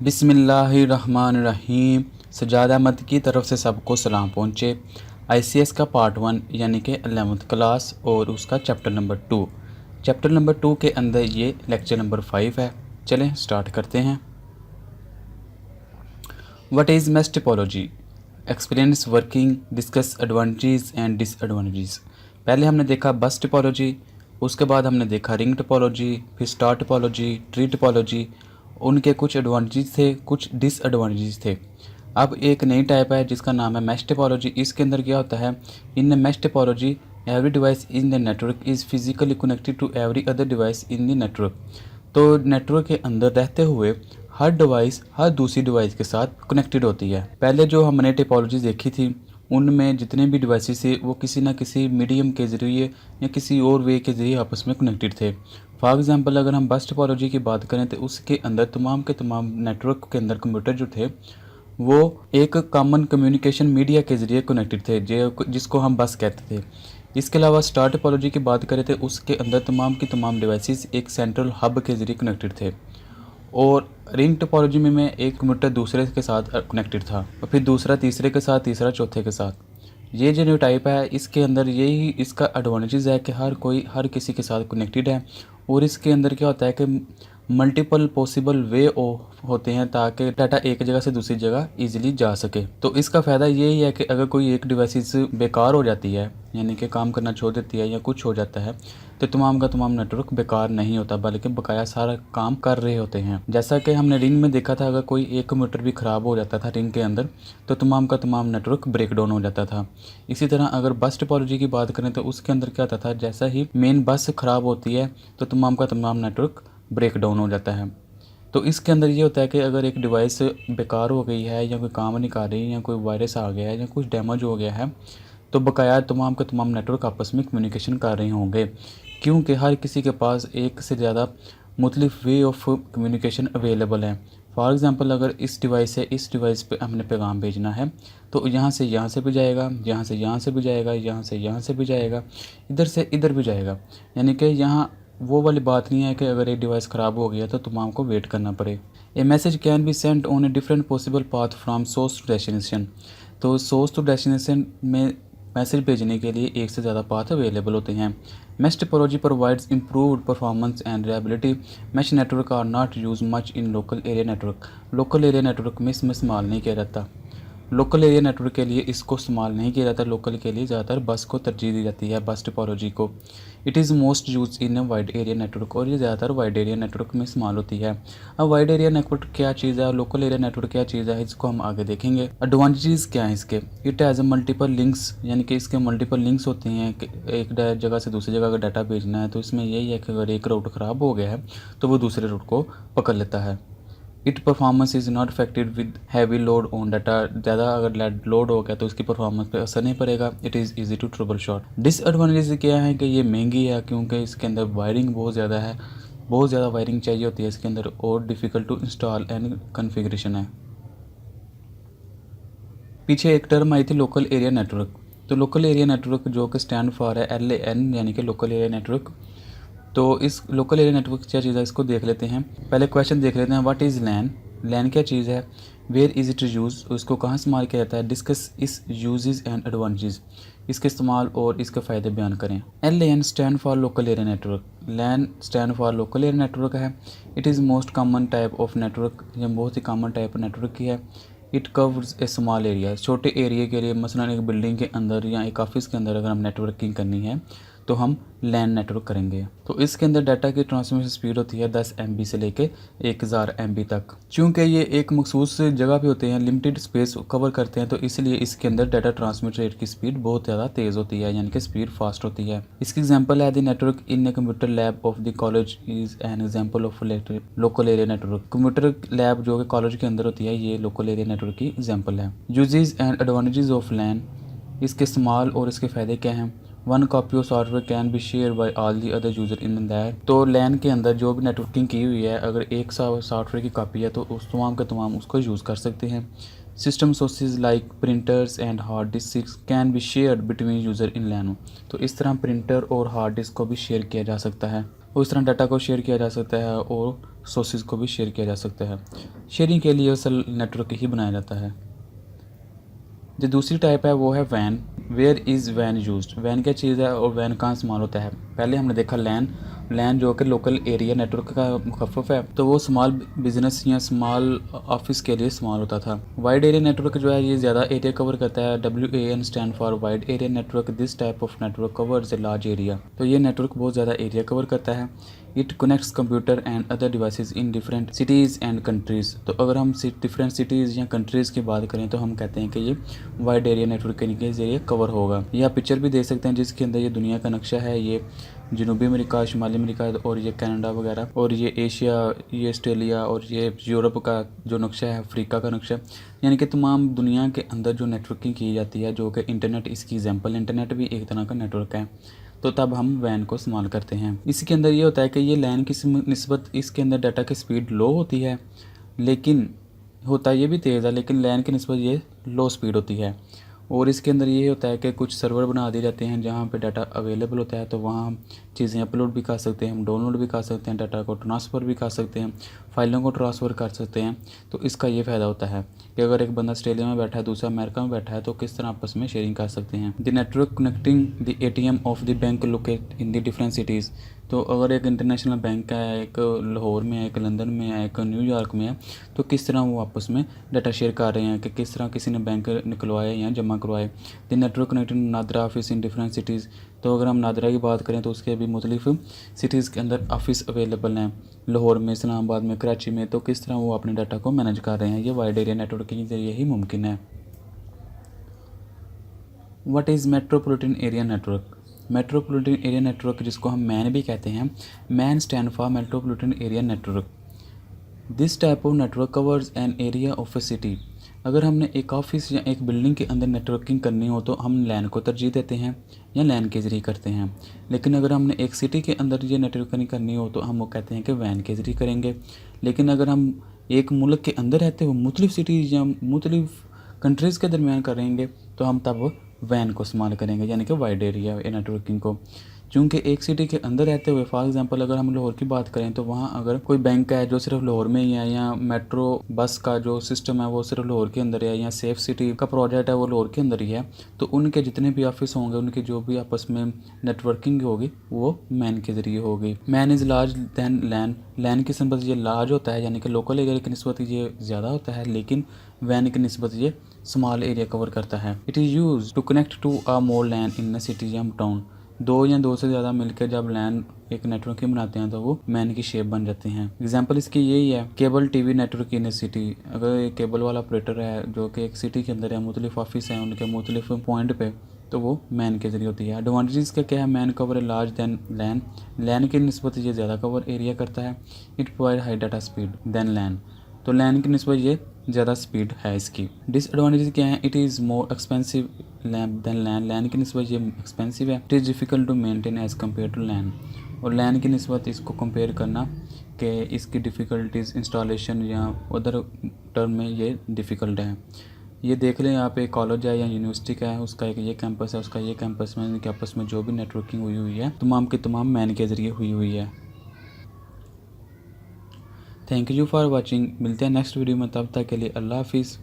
बिस्मिल्लाहिर्रहमानिर्रहीम। सज्जाद अहमद की तरफ से सबको सलाम पहुँचे। आईसीएस का पार्ट 1 यानी कि 11th क्लास और उसका चैप्टर नंबर 2। चैप्टर नंबर 2 के अंदर ये लेक्चर नंबर 5 है। चलें स्टार्ट करते हैं। What is mesh topology? Experience working, discuss advantages and disadvantages. पहले हमने देखा बस टोपोलॉजी, उसके बाद हमने देखा रिंग टोपोलॉजी, फिर स्टार टोपोलॉजी, ट्री टोपोलॉजी। उनके कुछ एडवांटेजेस थे, कुछ डिसएडवांटेजेस थे। अब एक नई टाइप है जिसका नाम है मैश टोपोलॉजी। इसके अंदर क्या होता है? In mesh topology every device in the network is physically connected to every other device in the network. तो नेटवर्क के अंदर रहते हुए हर डिवाइस हर दूसरी डिवाइस के साथ कनेक्टेड होती है। पहले जो हमने टोपोलॉजी देखी थी उनमें जितने भी डिवाइसेस थे वो किसी न किसी मीडियम के ज़रिए या किसी और वे के ज़रिए आपस में कनेक्टेड थे। फॉर एग्जांपल अगर हम बस टोपोलॉजी की बात करें तो उसके अंदर तमाम के तमाम नेटवर्क के अंदर कंप्यूटर जो थे वो एक कॉमन कम्युनिकेशन मीडिया के ज़रिए कनेक्टेड थे जिसको हम बस कहते थे। इसके अलावा स्टार टोपोलॉजी की बात करें तो उसके अंदर तमाम की तमाम डिवाइसेस एक सेंट्रल हब के ज़रिए कनेक्टेड थे। और रिंग टोपोलॉजी में एक कंप्यूटर दूसरे के साथ कनेक्टेड था और फिर दूसरा तीसरे के साथ, तीसरा चौथे के साथ। ये जो न्यू टाइप है इसके अंदर यही इसका एडवांटेज है कि हर हर किसी के साथ कनेक्टेड है। और इसके अंदर क्या होता है कि मल्टीपल पॉसिबल वे होते हैं ताकि डाटा एक जगह से दूसरी जगह इजीली जा सके। तो इसका फ़ायदा यही है कि अगर कोई एक डिवाइस बेकार हो जाती है यानी कि काम करना छोड़ देती है या कुछ हो जाता है तो तमाम का तमाम नेटवर्क बेकार नहीं होता बल्कि बकाया सारा काम कर रहे होते हैं। जैसा कि हमने रिंग में देखा था, अगर कोई एक कंप्यूटर भी ख़राब हो जाता था रिंग के अंदर तो तमाम का तमाम नेटवर्क ब्रेक डाउन हो जाता था। इसी तरह अगर बस टोपोलॉजी की बात करें तो उसके अंदर क्या होता था, जैसा ही मेन बस ख़राब होती है तो तमाम का तमाम नेटवर्क ब्रेक डाउन हो जाता है। तो इसके अंदर ये होता है कि अगर एक डिवाइस बेकार हो गई है या कोई काम नहीं कर रही या कोई वायरस आ गया है या कुछ डैमेज हो गया है तो बकाया तमाम के तमाम नेटवर्क आपस में कम्युनिकेशन कर रहे होंगे, क्योंकि हर किसी के पास एक से ज़्यादा मुख्तलिफ वे ऑफ कम्युनिकेशन अवेलेबल है। फॉर एग्ज़ाम्पल अगर इस डिवाइस से इस डिवाइस पे हमने पैगाम भेजना है तो यहाँ से भी जाएगा, यहाँ से भी जाएगा, यहाँ से भी जाएगा, इधर से इधर भी जाएगा। यानी कि यहाँ वो वाली बात नहीं है कि अगर एक डिवाइस ख़राब हो गया तो तमाम को वेट करना पड़े। A message can be send on a different possible path from source to destination. तो सोर्स टू डेस्टिनेशन में मैसेज भेजने के लिए एक से ज़्यादा पाथ अवेलेबल होते हैं। Mesh topology provides improved performance and reliability. Mesh network are not use much in local area network. Local area network में इसमें इस्तेमाल नहीं किया जाता। लोकल एरिया नेटवर्क के लिए इसको इस्तेमाल नहीं किया जाता। लोकल के लिए ज़्यादातर बस को तरजीह दी जाती है, बस टोपोलॉजी को। It is most use in a wide area network और ये ज़्यादातर वाइड एरिया नेटवर्क में इस्तेमाल होती है। अब वाइड एरिया नेटवर्क क्या चीज़ है और लोकल एरिया नेटवर्क क्या चीज़ है इसको हम आगे देखेंगे। एडवांटेजेस क्या हैं इसके? It has a multiple links, यानी कि इसके मल्टीपल लिंक्स होते हैं कि एक जगह से दूसरी जगह अगर डाटा भेजना है तो इसमें यही है कि अगर एक रूट ख़राब हो गया है तो वो दूसरे रूट को पकड़ लेता है। It performance is not affected with heavy load on data. ज़्यादा अगर लोड हो गया तो उसकी परफॉर्मेंस पे असर नहीं पड़ेगा। It is easy to troubleshoot. Disadvantage क्या है कि ये महंगी है क्योंकि इसके अंदर वायरिंग बहुत ज़्यादा है, बहुत ज़्यादा वायरिंग चाहिए होती है इसके अंदर और difficult to install and configuration है। पीछे एक टर्म आई थी लोकल एरिया नेटवर्क। तो लोकल एरिया नेटवर्क जो कि स्टैंड फॉर है LAN यानी कि लोकल एरिया नेटवर्क। तो इस लोकल एरिया नेटवर्क क्या चीज़ है इसको देख लेते हैं। पहले क्वेश्चन देख लेते हैं, व्हाट इज़ लैन? लैन क्या चीज़ है? Where is it use? उसको कहाँ इस्तेमाल किया जाता है? डिस्कस इस यूजेस एंड एडवांटेजेस। इसके इस्तेमाल और इसके फ़ायदे बयान करें। LAN stand for local area network. LAN stand for local area network है। It is most common type of network, यह बहुत ही कॉमन टाइप नेटवर्क की है। It covers a small area, छोटे एरिया के लिए, मसलन एक बिल्डिंग के अंदर या एक ऑफिस के अंदर अगर हम नेटवर्किंग करनी है तो हम लैन नेटवर्क करेंगे। तो इसके अंदर डाटा की ट्रांसमिशन स्पीड होती है 10 MB से लेके 1000 MB तक। चूँकि ये एक मखसूस जगह पे होते हैं, लिमिटेड स्पेस कवर करते हैं, तो इसलिए इसके अंदर डाटा ट्रांसमिट रेट की स्पीड बहुत ज़्यादा तेज़ होती है, यानी कि स्पीड फास्ट होती है। इसकी एग्जाम्पल है the network in a computer lab of the college is an example of local area network. Computer lab जो कि कॉलेज के अंदर होती है ये लोकल एरिया नेटवर्क की एग्जाम्पल है। यूजेस एंड एडवांटेजेस ऑफ लैन। इसके इस्तेमाल और इसके फ़ायदे क्या हैं? One copy of software can be share by all the other user in that. तो लैन के अंदर जो भी नेटवर्किंग की हुई है अगर एक सॉफ्टवेयर की कॉपी है तो उस तमाम के तमाम उसको यूज़ कर सकते हैं। System sources like printers and hard disk can be shared between user in LAN. तो इस तरह प्रिंटर और हार्ड डिस्क को भी शेयर किया जा सकता है और इस तरह डाटा को शेयर किया जा सकता है और सोर्सेज को भी शेयर किया जा सकता है। शेयरिंग के लिए असल नेटवर्क ही बनाया जाता है। जो दूसरी टाइप है वो है van. Where is van used. Van क्या चीज़ है और वैन कहाँ इस्तेमाल होता है। पहले हमने देखा लैन। लैन जो कि लोकल एरिया नेटवर्क का मुखफ़फ़ है, तो वो स्मॉल बिजनेस या स्मॉल ऑफिस के लिए इस्तेमाल होता था। वाइड एरिया नेटवर्क जो है ये ज़्यादा एरिया कवर करता है। WAN stand for wide area network. This type of network covers a large area. तो ये नेटवर्क बहुत ज़्यादा एरिया कवर करता है। It connects computer and other devices in different cities and countries. तो अगर हम डिफरेंट सिटीज़ या कंट्रीज़ की बात करें तो हम कहते हैं कि ये वाइड एरिया नेटवर्क के जरिए कवर होगा। ये आप पिक्चर भी देख सकते हैं जिसके अंदर ये दुनिया का नक्शा है। ये जनूबी अमेरिका, शुमाली अमेरिका और ये कनाडा वगैरह, और ये एशिया, ये ऑस्ट्रेलिया और ये यूरोप का जो नक्शा है, अफ्रीका का नक्शा। यानी कि तमाम दुनिया के अंदर जो नेटवर्किंग की जाती है, जो कि इंटरनेट इसकी एग्जाम्पल। इंटरनेट भी एक तरह का नेटवर्क है। तो तब हम वैन को इस्तेमाल करते हैं। इसके अंदर ये होता है कि ये लैन की निस्बत इसके अंदर डाटा की स्पीड लो होती है, लेकिन होता ये भी तेज़ है, लेकिन लैन की निस्बत ये लो स्पीड होती है। और इसके अंदर ये होता है कि कुछ सर्वर बना दिए जाते हैं जहाँ पे डाटा अवेलेबल होता है, तो वहाँ हम चीज़ें अपलोड भी कर सकते हैं, हम डाउनलोड भी कर सकते हैं, डाटा को ट्रांसफ़र भी कर सकते हैं, फाइलों को ट्रांसफ़र कर सकते हैं। तो इसका ये फ़ायदा होता है कि अगर एक बंदा ऑस्ट्रेलिया में बैठा है, दूसरा अमेरिका में बैठा है, तो किस तरह आपस में शेयरिंग कर सकते हैं। The network connecting the ATM of the bank locate in the different cities. तो अगर एक इंटरनेशनल बैंक है, एक लाहौर में है, एक लंदन में है, एक न्यूयॉर्क में है, तो किस तरह वो आपस में डाटा शेयर कर रहे हैं कि किस तरह किसी ने बैंक निकलवाए या जमा करवाए। The network connecting NADRA office in different cities. तो अगर हम नादरा की बात करें तो उसके भी मुख्तलिफ सिटीज़ के अंदर ऑफिस अवेलेबल हैं, लाहौर में, इस्लामाबाद में, कराची में। तो किस तरह वो अपने डाटा को मैनेज कर रहे हैं, ये वाइड एरिया नेटवर्क के जरिए ही मुमकिन है। What is metropolitan area network. Metropolitan area network, जिसको हम मैन भी कहते हैं, man stand for metropolitan area network. This type of network covers an area of A city. अगर हमने एक ऑफिस या एक बिल्डिंग के अंदर नेटवर्किंग करनी हो तो हम लैन को तरजीह देते हैं या लैन के ज़रिए करते हैं। लेकिन अगर हमने एक सिटी के अंदर ये नेटवर्किंग करनी हो तो हम वो कहते हैं कि वैन के ज़रिए करेंगे। लेकिन अगर हम एक मुल्क के अंदर रहते हुए मुख्तलिफ सिटीज़ या मुख्तलिफ कंट्रीज़ के दरमियान करेंगे तो हम तब वैन को इस्तेमाल करेंगे, यानी कि वाइड एरिया नेटवर्किंग को। चूँकि एक सिटी के अंदर रहते हुए, फॉर एग्जांपल अगर हम लाहौर की बात करें तो वहाँ अगर कोई बैंक है जो सिर्फ लाहौर में ही है, या मेट्रो बस का जो सिस्टम है वो सिर्फ लाहौर के अंदर है, या सेफ सिटी का प्रोजेक्ट है वो लाहौर के अंदर ही है, तो उनके जितने भी ऑफिस होंगे, उनकी जो भी आपस में नेटवर्किंग होगी वो मैन के ज़रिए होगी। Man is large than LAN. LAN की नस्बत ये लार्ज होता है, यानी कि लोकल एरिया की नस्बत ये ज़्यादा होता है, लेकिन वैन की नस्बत ये स्मॉल एरिया कवर करता है। It is use to connect to a more LAN in a city या टाउन। दो या दो से ज़्यादा मिलकर जब लैन एक नेटवर्किंग बनाते हैं तो वो मैन की शेप बन जाते हैं। एग्जांपल इसकी यही है, केबल टीवी नेटवर्क इन ए सिटी। अगर एक केबल वाला ऑपरेटर है जो कि एक सिटी के अंदर है, मुख्तलिफ ऑफिस हैं उनके मुख्तलिफ पॉइंट पे, तो वो मैन के ज़रिए होती है। एडवांटेज का क्या है, MAN cover a large than LAN. LAN की निस्बत ये ज़्यादा कवर एरिया करता है। It provide high data speed than LAN. तो लैन की निस्बत ये ज़्यादा स्पीड है इसकी। डिसएडवांटेज क्या है, it is more expensive than LAN. LAN की निस्बत ये एक्सपेंसिव है। It is difficult to maintain as compare to LAN. और लैन की निस्बत इसको कंपेयर करना कि इसकी डिफ़िकल्टीज़ इंस्टॉलेशन या अदर टर्म में ये डिफ़िकल्ट है। ये देख लें आप, एक कॉलेज है या यूनिवर्सिटी का है, उसका एक ये कैंपस है, उसका ये कैंपस में, इनके आपस में जो भी नेटवर्किंग हुई हुई है तमाम की तमाम मैन के ज़रिए हुई हुई है। Thank you for watching. मिलते हैं नेक्स्ट वीडियो में, तब तक के लिए अल्लाह हाफिज़।